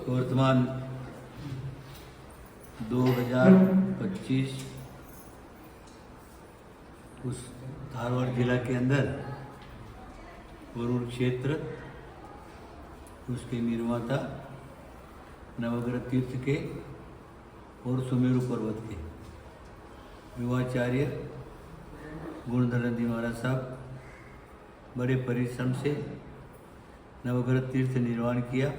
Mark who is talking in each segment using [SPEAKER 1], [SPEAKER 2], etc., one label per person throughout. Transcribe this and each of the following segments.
[SPEAKER 1] वर्तमान 2025 उस धारवाड़ जिला के अंदर वरुण क्षेत्र उसके निर्माता नवग्रह तीर्थ के और सुमेरु पर्वत के युवाचार्य गुणधर जी महाराज साहब बड़े परिश्रम से नवग्रह तीर्थ निर्माण किया।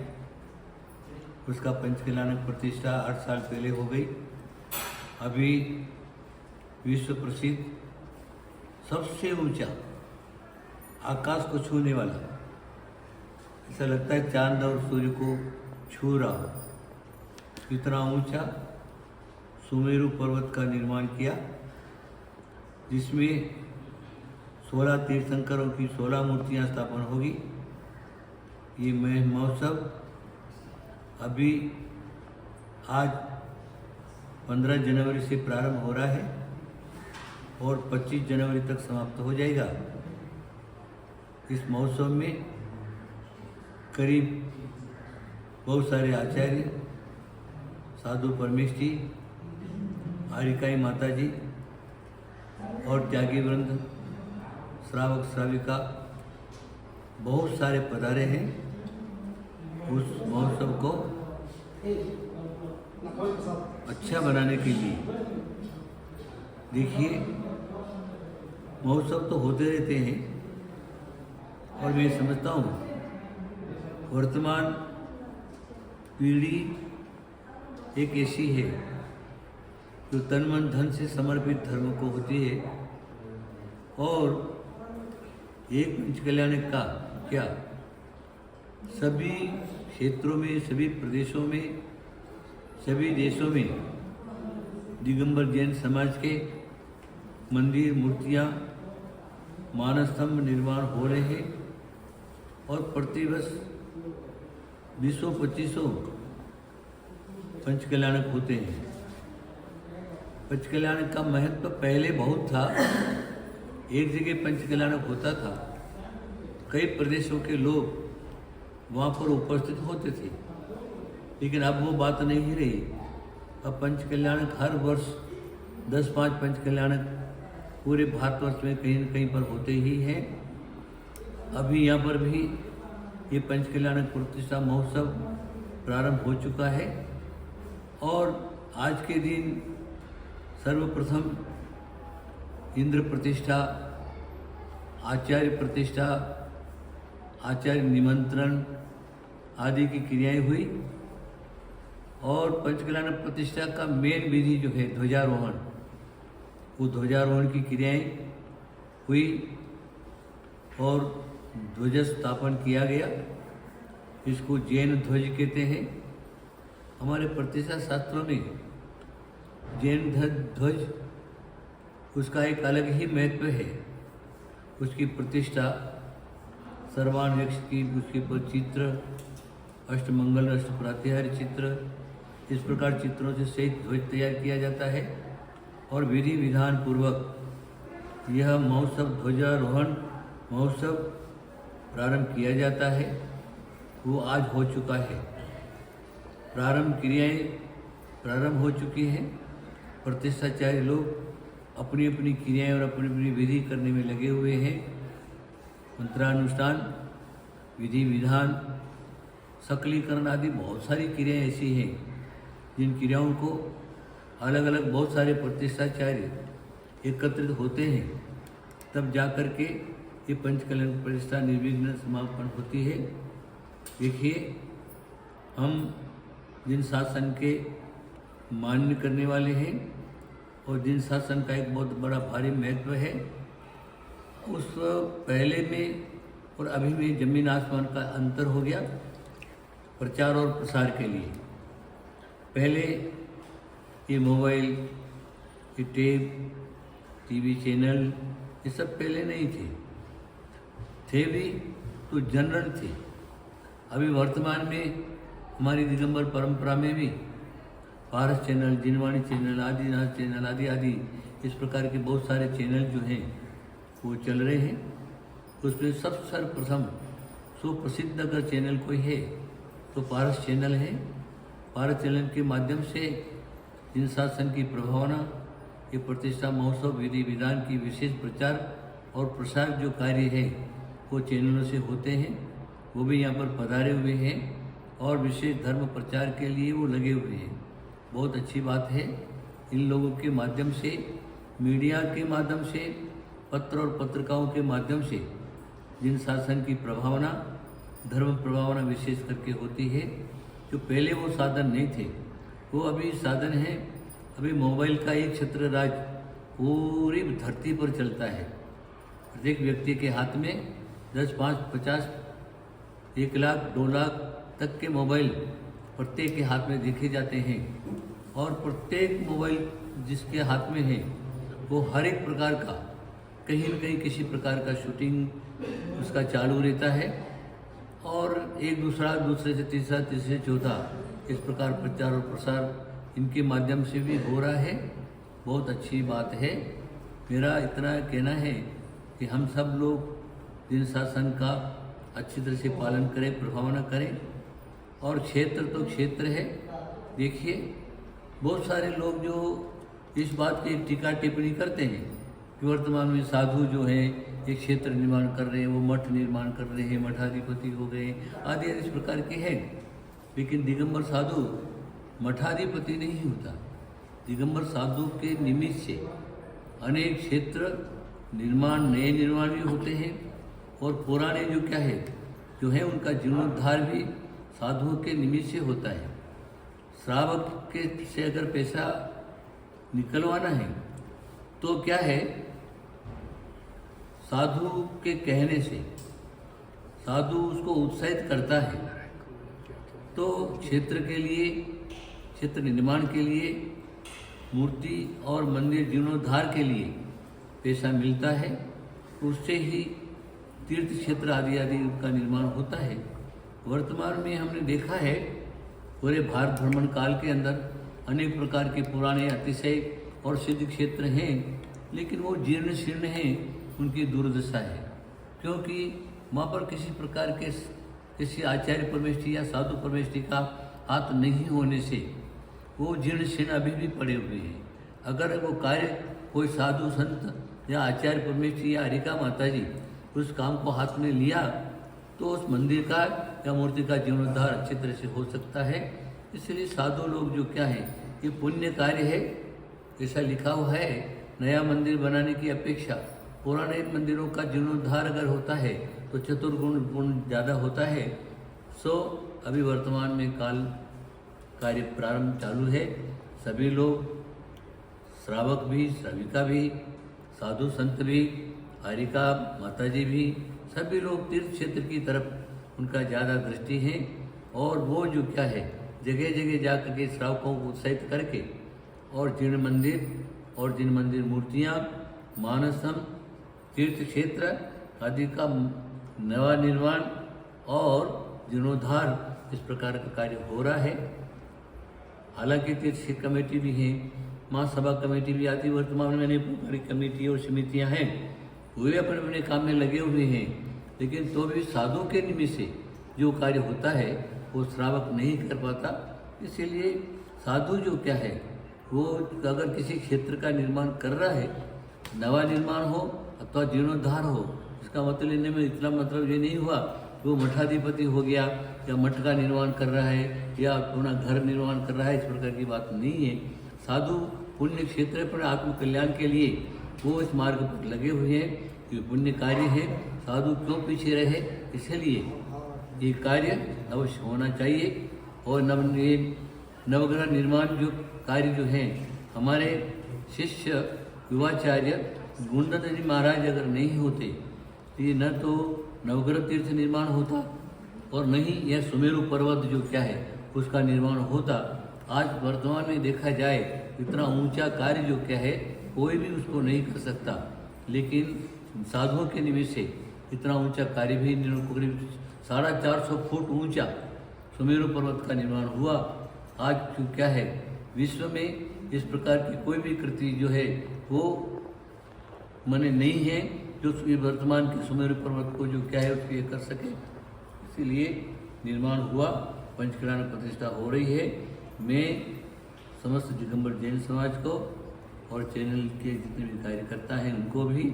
[SPEAKER 1] उसका पंचकल्याणक प्रतिष्ठा 8 साल पहले हो गई। अभी विश्व प्रसिद्ध सबसे ऊंचा आकाश को छूने वाला, ऐसा लगता है चांद और सूर्य को छू रहा हो, इतना ऊंचा सुमेरु पर्वत का निर्माण किया, जिसमें 16 तीर्थंकरों की 16 मूर्तियां स्थापन होगी। ये महोत्सव अभी आज 15 जनवरी से प्रारंभ हो रहा है और 25 जनवरी तक समाप्त हो जाएगा। इस महोत्सव में करीब बहुत सारे आचार्य, साधु परमेश जी, आरिकाई माता जी और त्यागी वृंद, श्रावक श्राविका बहुत सारे पधारे हैं। उस महोत्सव को अच्छा बनाने के लिए देखिए, महोत्सव तो होते रहते हैं और मैं समझता हूँ वर्तमान पीढ़ी एक ऐसी है जो तन मन धन से समर्पित धर्म को होती है और एक पंचकल्याणक का क्या सभी क्षेत्रों में, सभी प्रदेशों में, सभी देशों में दिगंबर जैन समाज के मंदिर, मूर्तियाँ, मानस्तंभ निर्माण हो रहे हैं और प्रतिवर्ष 20-25 पंचकल्याणक होते हैं। पंचकल्याणक का महत्व पहले बहुत था। एक जगह पंचकल्याणक होता था, कई प्रदेशों के लोग वहाँ पर उपस्थित होते थे, लेकिन अब वो बात नहीं रही। अब पंचकल्याणक हर वर्ष 10-5 पंचकल्याणक पूरे भारतवर्ष में कहीं न कहीं पर होते ही हैं। अभी यहाँ पर भी ये पंचकल्याणक प्रतिष्ठा महोत्सव प्रारंभ हो चुका है और आज के दिन सर्वप्रथम इंद्र प्रतिष्ठा, आचार्य प्रतिष्ठा, आचार्य निमंत्रण आदि की क्रियाएं हुई और पंचकल्याणक प्रतिष्ठा का मेन विधि जो है ध्वजारोहण, वो ध्वजारोहण की क्रियाएं हुई और ध्वज स्थापन किया गया। इसको जैन ध्वज कहते हैं। हमारे प्रतिष्ठा शास्त्रों में जैन ध्वज उसका एक अलग ही महत्व है। उसकी प्रतिष्ठा सर्वान यक्ष की, उसके ऊपर चित्र, अष्टमंगल, अष्ट प्रातिहार्य चित्र, इस प्रकार चित्रों से सहित ध्वज तैयार किया जाता है और विधि विधान पूर्वक यह महोत्सव, ध्वजारोहण महोत्सव प्रारंभ किया जाता है। वो आज हो चुका है। प्रारंभ क्रियाएं प्रारंभ हो चुकी हैं। प्रतिष्ठाचार्य लोग अपनी अपनी क्रियाएं और अपनी अपनी विधि करने में लगे हुए हैं। मंत्रानुष्ठान, विधि विधान, सकलीकरण आदि बहुत सारी क्रियाएं ऐसी हैं जिन क्रियाओं को अलग अलग बहुत सारे प्रतिष्ठाचार्य एकत्रित होते हैं, तब जा कर के ये पंचकल्याण प्रतिष्ठा निर्विघ्न समापन होती है। देखिए, हम जिन शासन के मान्य करने वाले हैं और जिन शासन का एक बहुत बड़ा भारी महत्व है, उस पहले में और अभी में जमीन आसमान का अंतर हो गया प्रचार और प्रसार के लिए। पहले ये मोबाइल, ये टेप, टीवी चैनल, ये सब पहले नहीं थे भी तो जनरल थे। अभी वर्तमान में हमारी दिगंबर परंपरा में भी पारस चैनल, जिनवाणी चैनल, आदिनाथ चैनल आदि आदि इस प्रकार के बहुत सारे चैनल जो हैं वो चल रहे हैं। उसमें सब सर्वप्रथम सुप्रसिद्ध अगर चैनल कोई है तो पारस चैनल है। पारस चैनल के माध्यम से जिन शासन की प्रभावना, ये प्रतिष्ठा महोत्सव, विधि विधान की विशेष प्रचार और प्रसार जो कार्य है वो चैनलों से होते हैं। वो भी यहाँ पर पधारे हुए हैं और विशेष धर्म प्रचार के लिए वो लगे हुए हैं। बहुत अच्छी बात है। इन लोगों के माध्यम से, मीडिया के माध्यम से, पत्र और पत्रिकाओं के माध्यम से जिन शासन की प्रभावना, धर्म प्रभावना विशेष करके होती है, जो पहले वो साधन नहीं थे वो अभी साधन है। अभी मोबाइल का एक छत्र राज पूरी धरती पर चलता है। प्रत्येक व्यक्ति के हाथ में 10, 5, 50, 1 लाख, 2 लाख तक के मोबाइल प्रत्येक के हाथ में देखे जाते हैं। और प्रत्येक मोबाइल जिसके हाथ में है वो हर एक प्रकार का कहीं न कहीं किसी प्रकार का शूटिंग उसका चालू रहता है। और एक दूसरे से तीसरा, तीसरे चौथा, इस प्रकार प्रचार और प्रसार इनके माध्यम से भी हो रहा है। बहुत अच्छी बात है। मेरा इतना कहना है कि हम सब लोग जिन शासन का अच्छी तरह से पालन करें, प्रभावना करें। और क्षेत्र तो क्षेत्र है। देखिए, बहुत सारे लोग जो इस बात की टीका टिप्पणी करते हैं कि वर्तमान में साधु जो हैं एक क्षेत्र निर्माण कर रहे हैं, वो मठ निर्माण कर रहे हैं, मठाधिपति हो गए आदि इस प्रकार के हैं। लेकिन दिगंबर साधु मठाधिपति नहीं होता। दिगंबर साधु के निमित्त से अनेक क्षेत्र निर्माण, नए निर्माण भी होते हैं। और पुराने जो क्या है, जो है उनका जीर्णोद्धार भी साधुओं के निमित्त से होता है। श्रावक के से अगर पैसा निकलवाना है तो क्या है, साधु के कहने से साधु उसको उत्साहित करता है। तो क्षेत्र के लिए, क्षेत्र निर्माण के लिए, मूर्ति और मंदिर जीर्णोद्धार के लिए पैसा मिलता है। उससे ही तीर्थ क्षेत्र आदि आदि का निर्माण होता है। वर्तमान में हमने देखा है पूरे भारत भ्रमण काल के अंदर अनेक प्रकार के पुराने अतिशय और सिद्ध क्षेत्र हैं, लेकिन वो जीर्ण शीर्ण हैं। उनकी दुर्दशा है क्योंकि वहाँ पर किसी प्रकार के किसी आचार्य परमेष्ठी या साधु परमेष्ठी का हाथ नहीं होने से वो जीर्ण शीर्ण अभी भी पड़े हुए हैं। अगर वो कार्य कोई साधु संत या आचार्य परमेष्ठी या हरिका माता जी उस काम को हाथ में लिया तो उस मंदिर का या मूर्ति का जीर्णोद्धार अच्छी तरह से हो सकता है। इसलिए साधु लोग जो क्या है, ये पुण्य कार्य है। ऐसा लिखा हुआ है, नया मंदिर बनाने की अपेक्षा पुराने मंदिरों का जीर्णोद्धार अगर होता है तो चतुर्गुण गुण ज़्यादा होता है। अभी वर्तमान में काल कार्य प्रारंभ चालू है। सभी लोग, श्रावक भी, श्राविका भी, साधु संत भी, हरिका माताजी भी, सभी लोग तीर्थ क्षेत्र की तरफ उनका ज़्यादा दृष्टि है। और वो जो क्या है, जगह जगह जा कर के श्रावकों को उत्साहित करके और जिन मंदिर मूर्तियाँ, मानसम, तीर्थ क्षेत्र आदि का नवा निर्माण और जीर्णोद्धार इस प्रकार का कार्य हो रहा है। हालांकि तीर्थ कमेटी भी है, महासभा कमेटी भी आदि वर्तमान में अनेक प्रकार की कमेटी और समितियां हैं, वे अपने अपने काम में लगे हुए हैं। लेकिन तो भी साधु के निमित्त से जो कार्य होता है वो श्रावक नहीं कर पाता। इसीलिए साधु जो क्या है, वो अगर किसी क्षेत्र का निर्माण कर रहा है, नवा निर्माण हो अथवा जीर्णोद्धार हो, इसका मतलब लेने में इतना मतलब ये नहीं हुआ कि वो मठाधिपति हो गया या मठ का निर्माण कर रहा है या अपना घर निर्माण कर रहा है, इस प्रकार की बात नहीं है। साधु पुण्य क्षेत्र पर आत्म कल्याण के लिए वो इस मार्ग पर लगे हुए हैं। ये पुण्य कार्य है, साधु क्यों पीछे रहे, इसलिए ये कार्य अवश्य होना चाहिए। और नवग्रह निर्माण जो कार्य जो है, हमारे शिष्य युवाचार्य गुंडन जी महाराज अगर नहीं होते तो ये न तो नवग्रह तीर्थ निर्माण होता और न ही यह सुमेरु पर्वत जो क्या है उसका निर्माण होता। आज वर्तमान में देखा जाए इतना ऊंचा कार्य जो क्या है कोई भी उसको नहीं कर सकता, लेकिन साधुओं के निमित्त से इतना ऊंचा कार्य भी करीब 450 फुट ऊंचा सुमेरु पर्वत का निर्माण हुआ। आज जो क्या है विश्व में इस प्रकार की कोई भी कृति जो है वो मने नहीं है जो वर्तमान के सुमेरु पर्वत को जो क्या है उसके कर सके। इसीलिए निर्माण हुआ पंचकला में प्रतिष्ठा हो रही है। मैं समस्त दिगंबर जैन समाज को और चैनल के जितने भी कार्यकर्ता हैं उनको भी,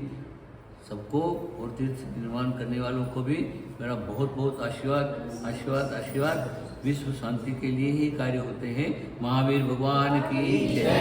[SPEAKER 1] सबको, और तीर्थ निर्माण करने वालों को भी मेरा बहुत बहुत आशीर्वाद आशीर्वाद आशीर्वाद। विश्व शांति के लिए ही कार्य होते हैं। महावीर भगवान की जय।